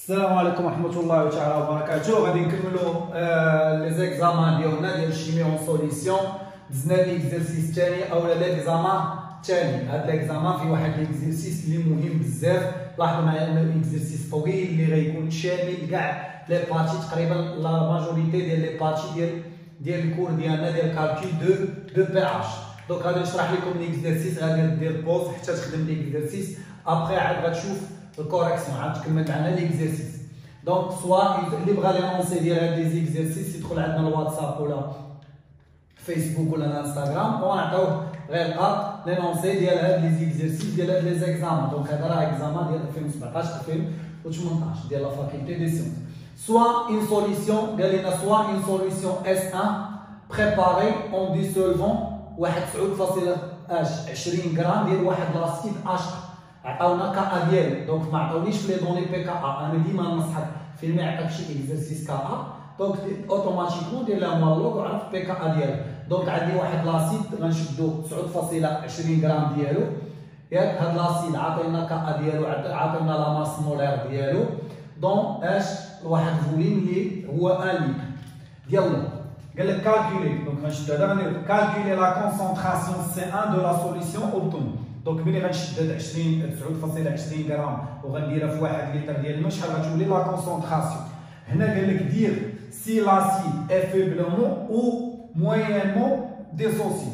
السلام عليكم ورحمة الله تعالى وبركاته. غادي نكملوا لي زيكزامان ديالنا ديال الشيمي اون سوليسيون. دزنا ليكزارسيس الثاني اولا ليكزامان الثاني. هاد ليكزامان فيه واحد ليكزارسيس اللي مهم بزاف. لاحظوا معايا انه اكزارسيس طويل اللي غيكون شامل كاع لي بارتي، تقريبا لا ماجوريتي ديال لي بارتي ديال الكور ديالنا ديال كالكول دو بي اش. دونك غادي نشرح لكم ليكزارسيس، غادي ندير بوز حتى تخدم ليكزارسيس، ابخي عاد غتشوف الكوريكسيون، عاد تكمل معنا ليكزارسيس. دونك سوا اللي بغى لي نونسي ديال هاد لي زيكزارسيس يدخل عندنا الواتساب ولا فيسبوك ولا الانستغرام ونعطيوه غير القط لي نونسي ديال هاد لي زيكزارسيس ديال هاد لي زيكزامان. دونك هذا راه اكزامان ديال 2017 2018 ديال لا فاكولتي دي سيونس. سوا اون سوليسيون قال لنا سوا اون سوليسيون اس 1 بريباري اون ديسولفون واحد 9.20 غرام ديال واحد لاسيد اش. عطاونا كا ديالو، دونك ما عطاونيش في لي دوني بي كا ا. انا ديما ننصحك فين ما يعطيك شي اكزرسيس كا ا دونك اوتوماتيكمون دير لها مالوك وعرف بي كا ا ديالو. دونك عندي واحد لاسيد غنشدو 9.20 غرام ديالو، ياك هاد لاسيد عاطينا كا ا ديالو، عاطينا لا ماس مولير ديالو، دون اش واحد فوليم اللي هو 1 لتر ديال لو. قال لك كالكولي، دونك غنشدو هذا غندير كالكولي لا كونسونطراسيون سي 1 دو لا سوليسيون اوبتوني. دونك ملي غنشد هاد 9.20 غرام وغنديرها في 1 لتر ديال الماء، شحال غتولي لا كونسونطراسيون؟ هنا قال لك دير سي لاسيد اي فيبلومون او موينمون ديسوسي.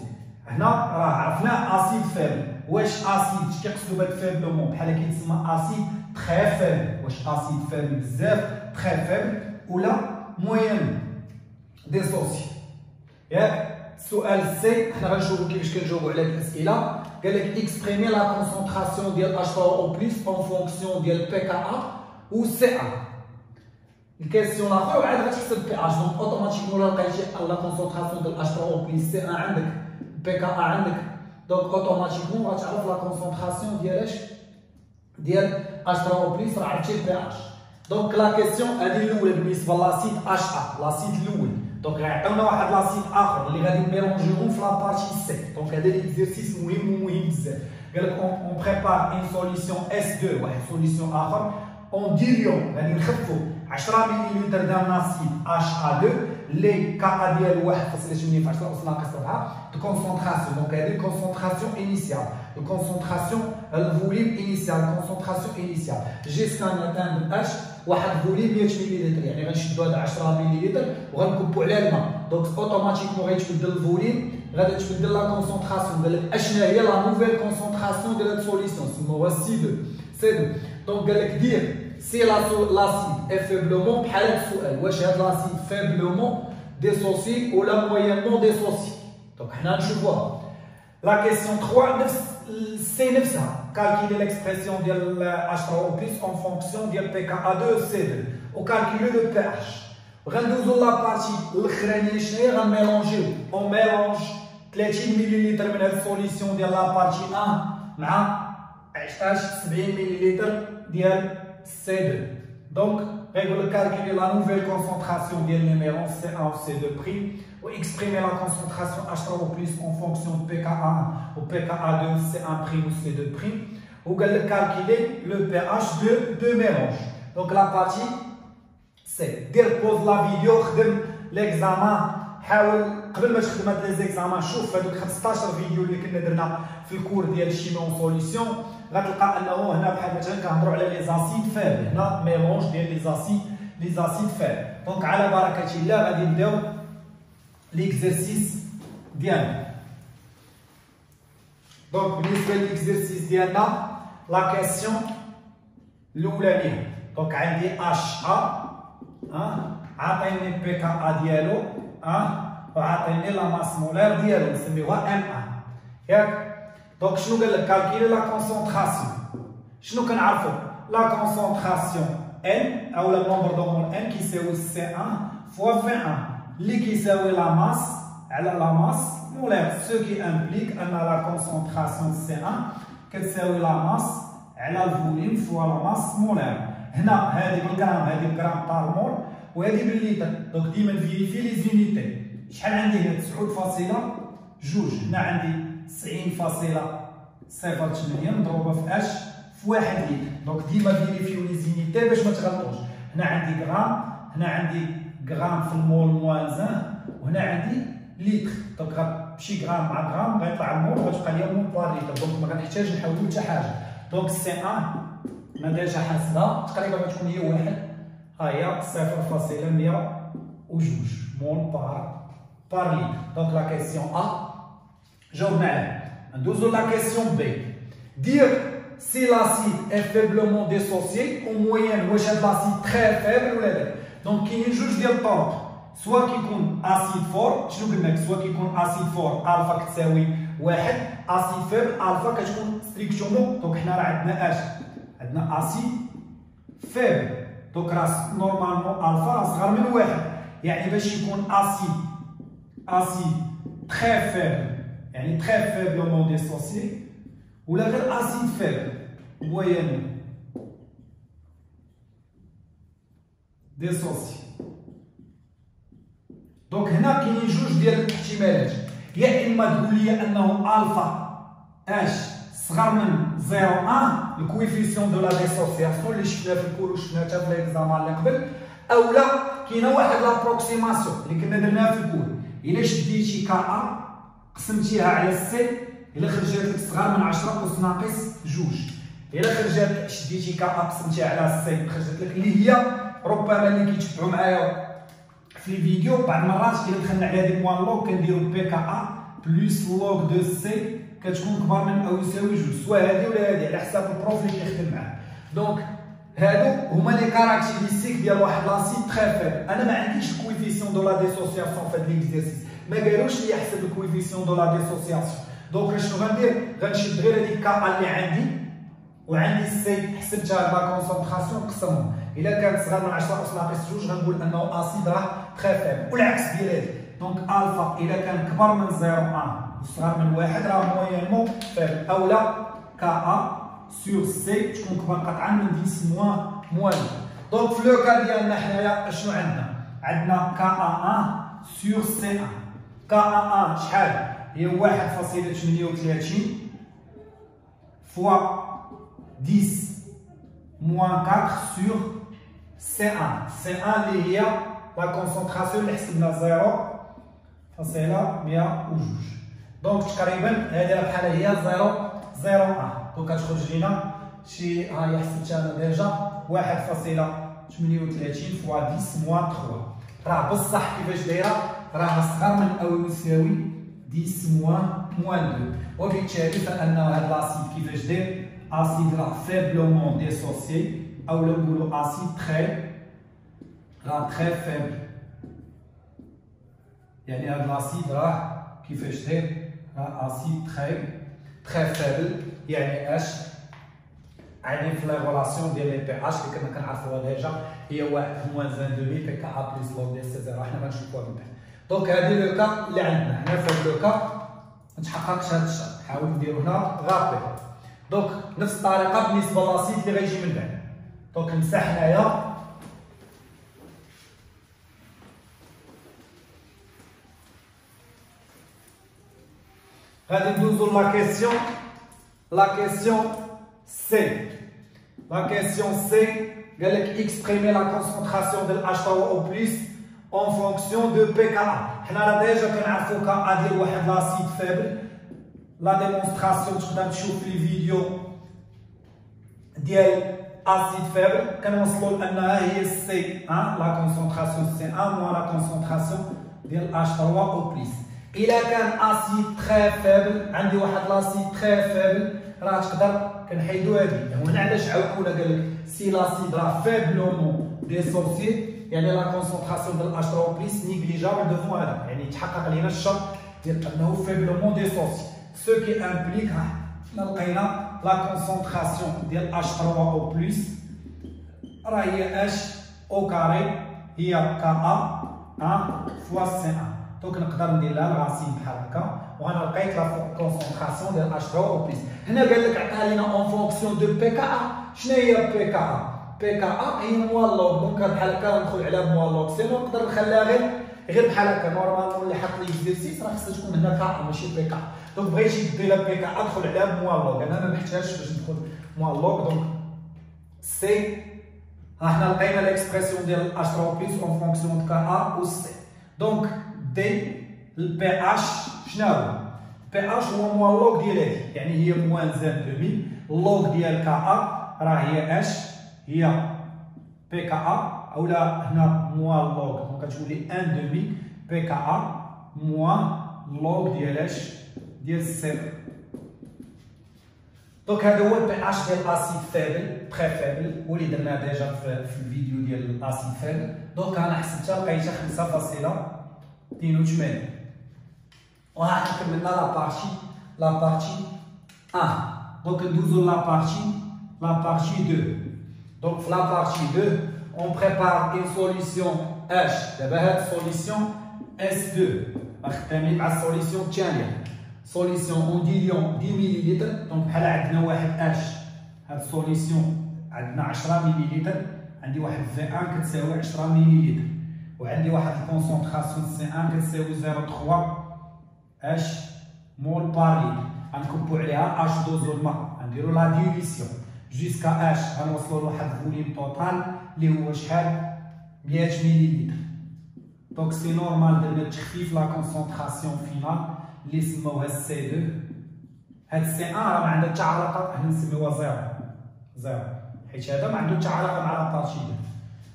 هنا راه عرفنا اسيد فيبل. واش اسيد اش كيقصدوا بهاد فيبلومون؟ بحال كيتسمى اسيد تخي فيبل. واش اسيد فيبل بزاف تخي فيبل ولا موين ديسوسي؟ ياك السؤال سي حنا غنشوفوا كيفاش كنجاوبوا على هاد الاسئله. قال لك اكسبريمي لا كونسونطراسيون ديال H3O بلس اون فونكسيون ديال بي كا ا و سي ا. الكيسيون الاخر وعاد غتحسب بي اش، دونك اوتوماتيكمون الا لقيتي لا كونسونطراسيون ديال H3O بلس سي ا عندك بي كا ا عندك، دونك اوتوماتيكمون غتعرف لا كونسونطراسيون ديال اش ديال H3O بلس، راه عرفتي بي اش. دونك لا كيسيون هذه الاولى بالنسبه لاسيد اش ا، لاسيد الاول. دونك غيعطيونا واحد لاسيد اخر اللي غادي نميلونجيوهم في لابارتي سي. دونك هذا ليكزارسيس مهم ومهم بزاف. قال لك اون بريبار اون سوليسيون اس 2 واحد سوليسيون اخر اون ديليون غادي نخفوا 10 مليلتر دان اسيد اش ا 2 اللي كا ا ديالو 1.8 في 10 اس ناقص 4 دو كونسونطراسيون. دونك هذه الكونسونطراسيون انيسيال، الكونسونطراسيون الفوليم انيسيال، الكونسونطراسيون انيسيال جيسكا ناتان اش واحد فوليم 100 مليلتر. يعني غنشدوا هذا 10 مليلتر وغنكبوا على الماء، دونك اوتوماتيكمون غيتبدل الفوليم، غادي تبدل لا كونسونطراسيون. قال لك اشنا هي لا نوفيل كونسونطراسيون ديال هاد السوليسيون سموها سي 2 سي 2. دونك قال لك دير سي لاسيد اي فيبلومون بحال هاد السؤال، واش هاد لاسيد فيبلومون ديسوسي ولا موينمون ديسوسي؟ دونك حنا نشوفوها. لا كيسيون 3 نفس سي نفسها، كالكيلي ليكسبرسيون ديال H3O بلس اون فونكسيون ديال بي كا ا 2 سي 2 وكالكيلي لو بي اش. غندوزو لابارتي الاخرانيه شنو هي؟ غنميلونجيو اون ميلونج 30 مليلتر من هاد السوليسيون ديال لابارتي 1 مع 70 مليلتر ديال سي 2. دونك غيقول لك كالكيلي لا نوفيل كونسونطراسيون ديال لي ميلونج سي 1 و سي 2 بريم و اكسبريمي لا كونسونطراسيون H3O بلس اون فونكسيون بي كا ا 1 و بي كا ا 2 سي 1 بريم و سي 2 بريم. وقال لك كالكيلي لو بي اش دو ميلونج. دونك لا بارتي سي دير بوز لا فيديو، خدم ليكزامان، حاول قبل ما تخدم هاد لي زيكزامان شوف هادوك 15 فيديو اللي كنا درنا في الكور ديال الشيمي اون سوليسيون. غتلقى انه هنا بحال مثلا كنهضروا على لي زاسيد فيبل، هنا ميلونج ديال لي زاسيد فيبل. دونك على بركه الله غادي نبداو ليكزارسيس ديالنا. دونك بالنسبه لليكزارسيس ديالنا لا كيسيون الاولانيه، دونك عندي اش ا عاطيني بي كا ا ديالو وعاطيني لا ماس مولير ديالو نسميوها ام 1 ياك. دونك شنو قال لك؟ كالكيلي لا كونسونطراسيون. شنو كنعرفو؟ لا كونسونطراسيون ان او لا نومبر دو مول ان كيساوي سي 1 فوا في 1 اللي كيساوي لا ماس على لا ماس مولير، سو كي امبليك ان لا كونسونطراسيون سي 1 كتساوي لا ماس على الفوليم فوا لا ماس مولير. هنا هذه بالغرام، هذه بالغرام بار مول وهذه بالليتر. دونك ديما نفيريفي لي زونيتي. شحال عندي هنا؟ 9.2. هنا عندي 90.08 مضروبه في اش في 1 لتر. دونك ديما فيريفيو لي زينيتي باش ما تغلطوش. هنا عندي غرام، هنا عندي غرام في المول موان 1 وهنا عندي لتر. دونك غنمشي غرام مع غرام غيطلع المول وغتبقى لي مول بار لتر. دونك ما غنحتاج نحولو حتى حاجه. دونك سي 1 انا ديجا حاسبها تقريبا غتكون هي 1 ها هي 0.102 مول بار لتر. دونك لا كيسيون ا جاوبنا عليها. ندوزو لا كيسيون بي. Dire si l'acide est faiblement dissocié, en moyenne, واش هاد l'acide très faible ولا لا. دونك كاينين جوج ديال الطرق، سواء كيكون اسيد فور، شنو قلنا لك؟ سواء كيكون اسيد فور الفا كتساوي 1، اسيد فيبل الفا كتكون ستريكتومون. دونك حنا راه عندنا اش؟ عندنا اسيد فيبل، دونك راه نورمالمون الفا راه صغر من 1، يعني باش يكون اسيد très faible يعني très faiblement dissocié ولا غير اسيد فيبل مويان ديسوسي. دونك هنا كاينين جوج ديال الاحتمالات، يا اما تقول لي انه الفا اش صغر من 0.1 الكويفيسيون دو لا ديسوسياسيون اللي شفناه في الكول وشفناه حتى في ليكزامان اللي قبل، اولا كاينه واحد لابروكسيماسيون اللي كنا درناها في الكول. الا شديتي كا قسمتيها على السي، الا خرجت لك صغار من 10 أس ناقص 2، الا خرجت شديتي كا قسمتيها على السي خرجت لك اللي هي ربما اللي كيتبعوا معايا في الفيديو بعض المرات الا دخلنا على هذيك موان لوغ كنديرو بي كا ا بلس لوغ دو سي كتكون كبار من او يساوي 2، سواء هذه ولا هذه على حساب البروف اللي كيخدم معاه. دونك هادو هما لي كاركتيرستيك ديال واحد لاسيد تري فيبل. انا ما عنديش الكويفيسيون دو لا ديسوسياسيون في هاد ليكزيرسيس، ما قالوش لي يحسب الكويفيسيون دو لا ديسوسياسيون. دونك شنو غندير؟ غنشد غير هذيك كا اللي عندي وعندي السي حسبتها لا كونسونطراسيون نقسمهم، الا كانت صغار من 10 أس ناقص 2 غنقول انه اسيد راه تري فيبل، والعكس ديال هذه. دونك الفا الا كان كبر من 0.1 وصغر من 1 راه موينمون فيبل، اولا كا ا سور سي تكون كبر قطعا من 10 موان. دونك في لو كا ديالنا حنايا اشنو عندنا؟ عندنا كا ا 1 سور سي 1. كا ا 1 شحال؟ هي 1.38 فوا 10 موان 4 سور C1. C1 اللي هي لا كونسونطراسيون اللي حسبنا 0.102. دونك تقريبا هذه بحال هي 0.01. دونك كتخرج لينا شي ها هي حسبتها انا ديجا 1.38 فوا 10 موان 3. راه بصح كيفاش دايره؟ راه صغر من او يساوي 10 موان 2، وبالتالي فان هذا لاسيد كيفاش داير؟ اسيد راه فيبلومون ديسوسيي، او نقولوا اسيد تري فيبل. يعني هذا لاسيد راه كيفاش داير؟ راه اسيد تري فيبل. يعني اش؟ يعني في لا ريلاسيون ديال لي بي اش اللي كنا كنعرفوها ديجا هي 1 - 2 بي كا ا بلس لوغ دي سي 0. حنا غنشوفوها من بعد. دونك هذه لو كا اللي عندنا هنا. في هذا لو كا ما تحققش هذا الشرط، نحاول نديرو هنا غابي. دونك نفس الطريقه بالنسبه للاسيد اللي غيجي من بعد. دونك نمسح هنايا غادي ندوزو لا كيسيون سي. لا كيسيون سي قال لك اكسبريمي لا كونسونطراسيون ديال H3O+ en fonction de pKa. حنا راه ديجا كنعرفو كا ديال واحد لاسيد فيبل. لا ديمونستراسيون تقدر تشوف في الفيديو ديال اسيد فيبل كنوصلوا لانها هي السي 1 لا كونسونطراسيون سي 1 موان لا كونسونطراسيون ديال H3O+. الا كان اسيد تري فيبل، عندي واحد لاسيد تري فيبل، راه تقدر كنحيدو هذه. هنا علاش عاوكونا قال لك سي لاسيد راه فيبلومون ديسوسيي، يعني لا كونسونطراسيون ديال H3O+ نيجليجابل ديفون هذا، يعني تحقق لينا الشرط ديال انه فيبلومون ديسوسيي. سو كي امبليك حنا لقينا لا كونسونطراسيون ديال H3O+ راه هي اش او كاري هي كا 1 فوا سي 1. دونك نقدر ندير لها الراسين بحال هكا وانا لقيت لا كونسونطراسيون ديال H3O+. هنا قال لك عطاها لينا اون فونكسيون دو PKa. شنو هي PKa؟ PKa هي موالوغ. دونك بحال هكا ندخل على موالوغ سي نقدر نخليها غير بحال هكا. نورمالمون اللي حط لي اكزيرسيس راه خصها تكون هنا كا ماشي PKa. دونك بغيتي دير لها PKa ادخل عليها موالوغ. انا ما محتاجش باش ندخل موالوغ. دونك سي احنا لقينا الاكسبرسيون ديال H3 بلس اون فونكسيون دو كا و سي. دونك دي البي اتش شنو هو؟ البي اتش هو موان لوغ ديال هادي، يعني هي موان زان دومي، اللوغ ديال كا راه هي اش هي بي كا اولا هنا موان لوغ، دونك كتولي ان دومي بي كا موان لوغ ديال اش ديال سي. دونك هذا هو البي اتش ديال الاسيد فابل تري فابل واللي درناه ديجا في الفيديو ديال الاسيد فابل. دونك انا حسبتها لقيتها 5.82. وها حنا كملنا لا بارتي 1. دونك ندوزو لا بارتي 2. دونك في لا بارتي 2 on prépare une solution H. دابا هاد السوليسيون S2 خدامين مع السوليسيون الثانيه. سوليسيون اون ديليون 10 مليلتر. دونك بحال عندنا واحد اش، هاد السوليسيون عندنا 10 مليلتر، عندي واحد في 1 كتساوي 10 مليلتر، وعندي واحد الكونسونطراسيون سي 1 كتساوي 0.3 اش مول بار لتر. غنكبو عليها اش دوز الماء، غنديرو لا ديليسيون جوسكا اش، غنوصلو لواحد الفوليوم توتال اللي هو شحال 100 مليلتر. دونك سي نورمال درنا تخفيف لا كونسونطراسيون فينال اللي سموها سي 2. هاد سي 1 راه ما عندها حتى علاقه، حنا نسميوها زيرو حيت هذا ما عنده حتى علاقه مع لا بارتي 2.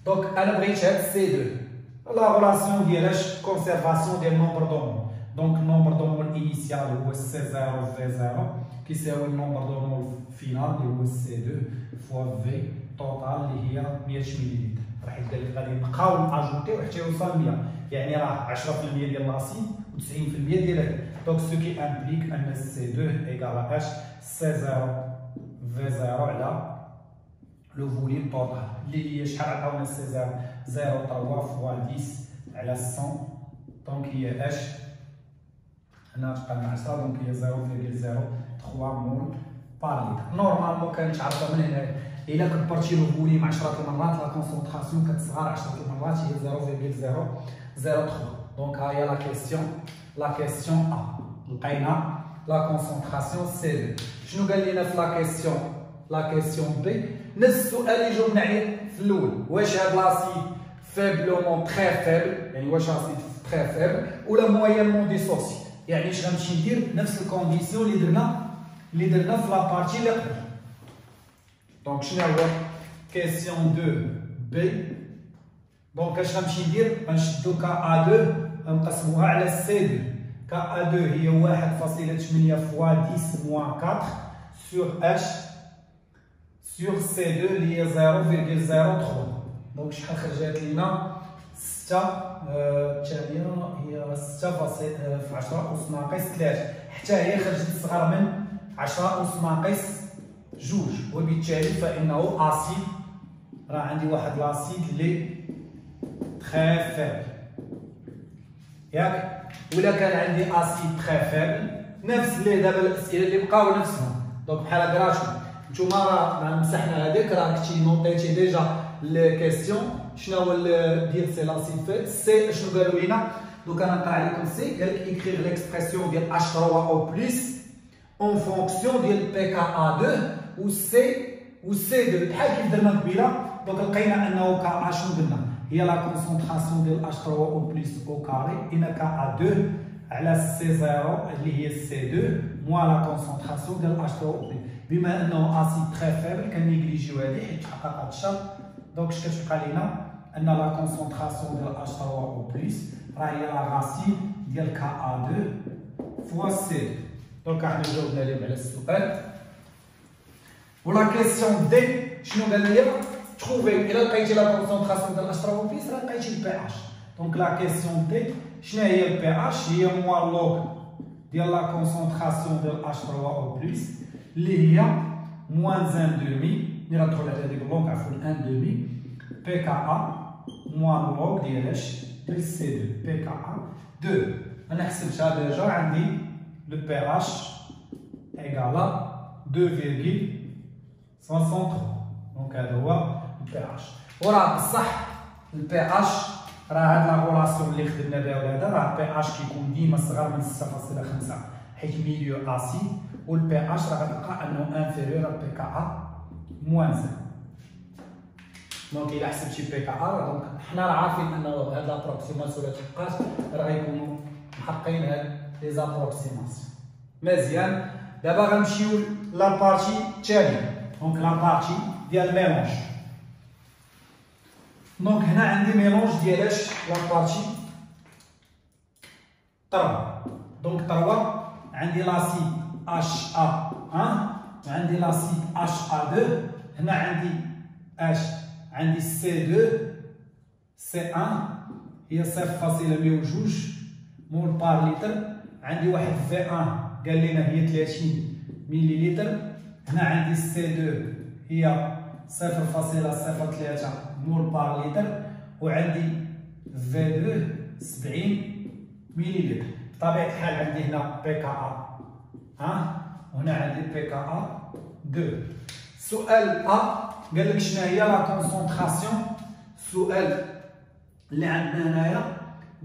دونك انا بغيت هاد سي 2 لا غولاسيون ديالاش كونسيرفاسيون ديال النومبر دومون. دونك النومبر دومون انيسيال هو سي 0 في 0 كيساوي النومبر دومون فينال اللي هو سي 2 فوا في توتال اللي هي 100 مليلتر. راح يبدا لك غادي نبقاو ناجوتيو حتى يوصل 100، يعني راه 10% ديال لاسيد و 90% ديال هذا. دونك سو كي امبليك ان سي 2 ايكال اش سي 0 في 0 على لو فوليوم توتال اللي هي شحال عطاونا سي 0 0.3 فوا 10 على 100. دونك هي اش هنا تبقى لنا 10، دونك هي 0.03 مول بار لتر. نورمالمون كانت عارفه من هنا الا كبرتي لو فوليوم 10 المرات لا كونسونطراسيون كتصغر 10 المرات هي 0.003. دونك ها هي لا كيسيون ا. لقينا لا كونسونطراسيون سي 2. شنو قال لنا في لا كيسيون بي؟ نفس السؤال اللي جاوبنا عليه في الاول، واش هاد لاسيد فيبلومون تري فيبل، يعني واش اسيد تري فيبل ولا موينمون ديسوسي، يعني اش غنمشي ندير نفس الكونديسيون اللي درنا في لا بارتي اللي قبل. دونك شنو هو كيسيون 2 بي؟ دونك اش غنمشي ندير؟ غنشدو كا ا 2 غنقسموها على سي 2. كا ا 2 هي 1.8 فوا 10 موان 4 سور اش سور سي 2 اللي هي 0.03. دونك شحال خرجت لينا؟ 6 الثانيه هي 6 في 10 أس ناقص 3، حتى هي خرجت صغر من 10 أس ناقص 2، وبالتالي فانه اسيد. راه عندي واحد لاسيد اللي تري فابل ياك، ولا كان عندي اسيد تري فابل نفس اللي دابا الاسئله اللي بقاو نفسهم. دونك بحال كراشو نتوما راه مسحنا هذيك، راه كنتي نوطيتي ديجا الكيستيون شنو هو ديال سي لاسيد فابل. سي شنو قالوا لينا؟ دونك انا نقرا عليكم سي، قال لك اكريغ ليكسبرسيون ديال H3 او بلس اون فونكسيون ديال بي كا ا 2 و سي 2 بحال كيف درنا قبيله. دونك لقينا انه كا ا شنو قلنا؟ هي لا كونسونطراسيون ديال H3 او بلس او كاري ان كا ا 2 على سي 0 اللي هي سي 2 موان لا كونسونطراسيون ديال H3 او بلس. بما انه اسيد تري فابل كنيجليجيو هذه حيت تحقق هذا الشرط. دونك اش كتبقى لينا؟ ان لا كونسونطراسيون ديال H3 او بلس راه هي لا راسين ديال كا ا 2 فوا سي. دونك احنا جاوبنا عليهم على السؤال. ولا كيسيون دي شنو قال لي؟ تروفي الا لقيتي لا كونسونطراسيون ديال H3 او بلس راه لقيتي البي اتش. دونك لا كيسيون دي شنو هي البي اتش؟ هي موان لوغ ديال لا كونسونطراسيون ديال H3 او بلس اللي هي موان 1 دومي، ملي غتدخل على هذيك اللونغ عفوا 1 دومي بي كا ا موان لوغ ديال اش؟ ديال سي 2 بي كا ا 2. انا حسبتها ديجا عندي لو بي اتش ايكالا 2.63. دونك هذا هو البي اتش. وراه بصح البي اتش راه هاد لا غولاسيون اللي خدمنا بها ولا هذا راه البي اتش كيكون ديما صغر من 6.5 حيت ميليو اسيد، والبي اتش راه غتلقى انه انفيريور بي كا ا موان 0. دونك الا حسبتي بي كا ار دونك حنا راه عارفين انه هاد لابروكسيماسيون ولا تحققات راه غيكونوا محققين هاد لي زابروكسيماسيون. مزيان دابا غنمشيو لابارتي الثانيه دونك لابارتي ديال ميلونج. دونك هنا عندي ميلونج ديال اش لابارتي تروا. دونك تروا عندي لاسيد اش ا 1 وعندي لاسيد اش ا 2. هنا عندي اش عندي سي 2 سي 1 هي 0.102 مول بار لتر. عندي واحد في 1 قال لنا هي 30 مليلتر. هنا عندي سي 2 هي 0.03 مول بار لتر. وعندي في 2 70 مليلتر. بطبيعة الحال عندي هنا بي كا ا 1 وهنا عندي بي كا ا 2. سؤال ا قال لك شنو هي لا كونسونطراسيون. السؤال اللي عندنا هنايا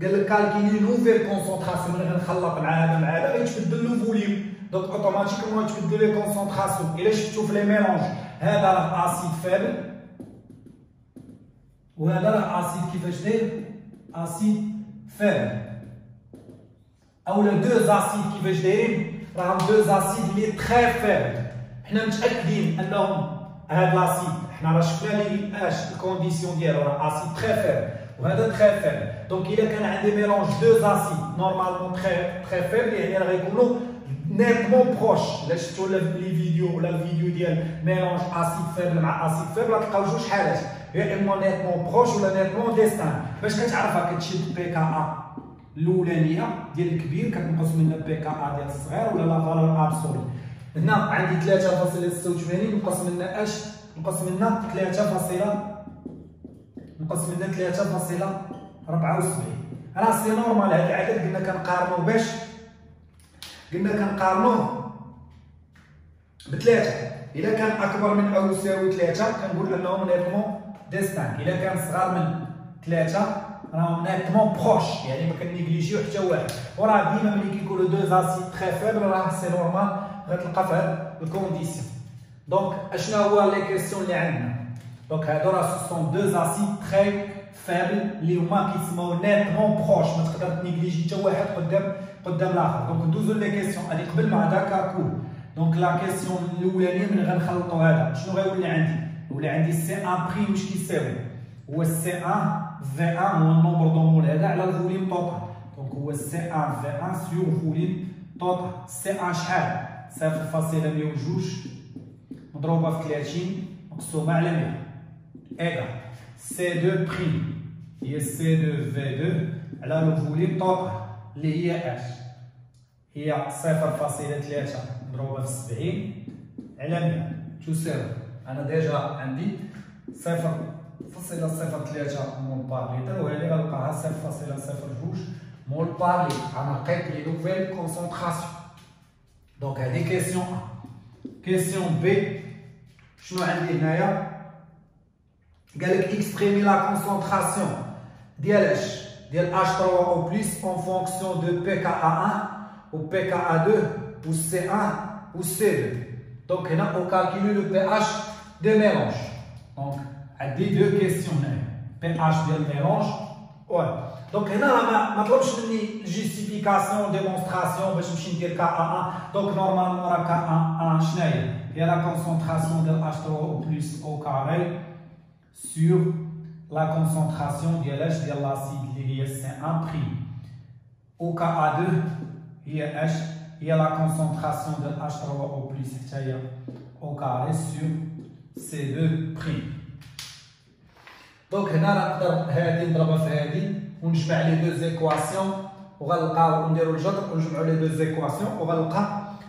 قال لك كالكيلي نوفيل كونسونطراسيون. ملي غنخلط مع هذا مع هذا غيتبدل لو فوليوم دونك اوتوماتيكمون يتبدلوا لي كونسونطراسيون. الا شفتوا في لي ميلونج هذا راه اسيد فابل وهذا راه اسيد كيفاش داير اسيد فابل اولا دو اسيد كيفاش دايرين راهم دو اسيد لي تري فابل. حنا متاكدين انهم هاد لاسيد حنا راه شفنا لي اش الكونديسيون ديالو راه اسيد تري فابل وهذا تري فابل. دونك الا كان عندي ميلونج دو اسيد نورمالمون تري فابل يعني راه غيكونوا نيتمون بروش. الا شفتوا لي فيديو ولا الفيديو ديال ميلونج اسيد فابل مع اسيد فابل غتلقاو جوج حالات يا اما نيتمون بروش ولا نيتمون ديستان. باش كتعرفها كتشد بي كا ا الاولانيه ديال الكبير كتنقص منها بي كا ا ديال الصغير ولا لا فالور ابسولي. هنا عندي 3.86 نقص منها اش نقص منها 3.74 راه سي نورمال. هاد العدد قلنا كنقارنوه باش قلنا كنقارنوه بثلاثه. الا كان اكبر من او يساوي 3 كنقول انه نيتمون ديستان. الا كان صغار من 3 راهم نيتمون بروش يعني ما كنيجليجيو حتى واحد. وراه ديما ملي كيكونوا دو اسيد تري فابل راه سي نورمال غتلقى في هاد الكونديسيون. دونك اشنا هو لي كيسيون اللي عندنا. دونك هادو راه سون دو اسيد تري فابل اللي هما كيتسموا نيتمون بروش ما تقدر تنيجليجي حتى واحد قدام الاخر. دونك ندوزو لي كيسيون هادي قبل مع داكا كول. دونك لا كيسيون الاولانيه ملي غنخلطوا هذا شنو غيولي عندي؟ يولي عندي سي 1 بريم واش كيساوي هو سي 1 في 1 هو النومبر دو مول هذا على الفوليوم توتال. دونك هو سي 1 في 1 سور فوليوم توتال. سي 1 شحال 0.102 مضروبه في 30 مقسومه على 100 ايكال سي 2 بريم هي سي 2 في 2 على لو فوليوم توتال اللي هي اش هي 0.3 مضروبه في 70 على 100 تساوي. انا ديجا عندي 0.03 مول بار لتر وهذه غنلقاها 0.02 مول بار لتر. انا لقيت لي نوفيل كونسونطراسيون. دونك هذه كيسيون ا. كيسيون بي شنو عندي هنايا؟ قال لك اكسبريمي لا كونسونطراسيون ديال اش ديال H3O plus en fonction de pKa1 ou pKa2 ou C1 ou C2. Donc on calcule le pH des mélanges. Donc عندي deux questions هنا pH ديال mélange. Ouais. Donc هنا ما طلبش مني justification démonstration باش نمشي ندير Ka1. Donc normalement راه Ka1 شنو هي la concentration de H3O plus au carré sur la concentration de l'acide qui est C1'. Au Ka2, il y a la concentration de H3O plus au carré sur C2'. Donc, هنا نقدر هذه نضربها في هذه ونجمع لي دو زيكواسيون وغنلقاو نديرو الجذر ونجمعو لي دو زيكواسيون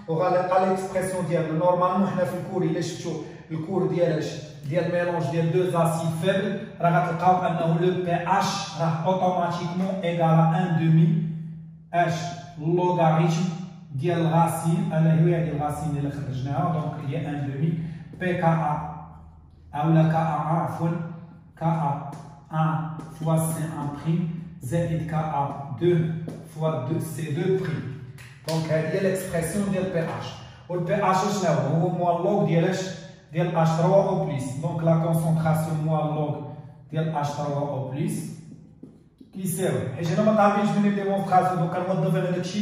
وغنلقى ليكسبرسيون ديالنا. نورمالمون حنا في الكور الا شفتو الكور ديال ميلونج ديال دو اسيد فابل راه غتلقاو انه لو بي اش راه اوتوماتيكمون ايكال 1 دومي اش لوغاريتم ديال الغاسين. انا هي هذه الغاسين اللي خرجناها دونك هي 1 دومي بي كا ا اولا كا ا عفوا كا ا 1 فوا سي 1 بريم زائد كا ا 2 فوا 2 سي 2 بريم. دونك هذه هي ليكسبرسيون ديال بي اش. والبي اش شنو هو؟ هو موالوغ ديال اش ديال H3O plus. Donc la concentration moins log ديال اش 3 او بليس كيساوي، حيت انا ما طالبينش مني ديمونستراسيون دونك كنوظف انا داكشي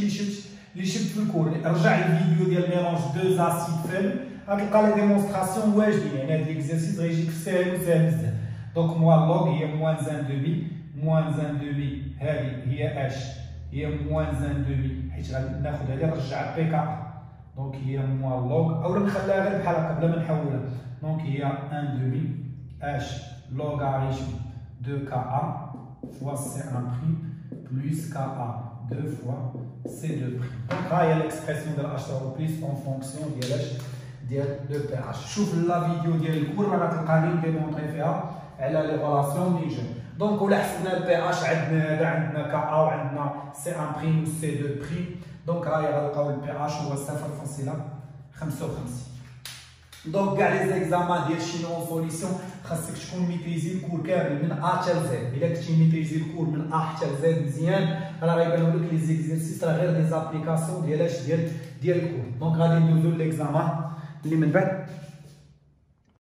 اللي شفت في الكور. رجع الفيديو ديال ميلونج دو زاسيد فيلم غتلقى لي ديمونستراسيون واجدين، يعني هاد ليكزارسيس غيجيك ساهل وساهل بزاف. دونك موان لوغ هي موان ان دومي، موان ان دومي هذه هي اش هي موان ان دومي، حيت غناخد هذه نرجع بي كا، دونك هي موان لوغ اولا نخليها غير بحال هكا بلا ما نحولها. دونك هي ان دومي اش لوغاريتم دو كا ا fois C1' plus KA 2 fois C2'. Donc là, il y a l'expression de H3 plus en fonction de pH. شوف لا فيديو ديال الكور راه غتلقاني ديمونطري فيها على لي ريلاسيون دي جون. دونك ولا حسبنا البي اش عندنا كا وعندنا C1' و C2'. دونك راهي غنلقاو البي اش هو 0.55. دونك كاع لي زيكزامان ديال شي نون سوليسيون خاصك تكون ميتريزي الكور كامل من ا حتى لزد. الا كنتي ميتريزي الكور من ا حتى لزد مزيان راه غيبانو لك لي زيكزارسيس راه غير لي زابليكاسيون ديال الكور. دونك غادي ندوزو ليكزامان اللي من بعد.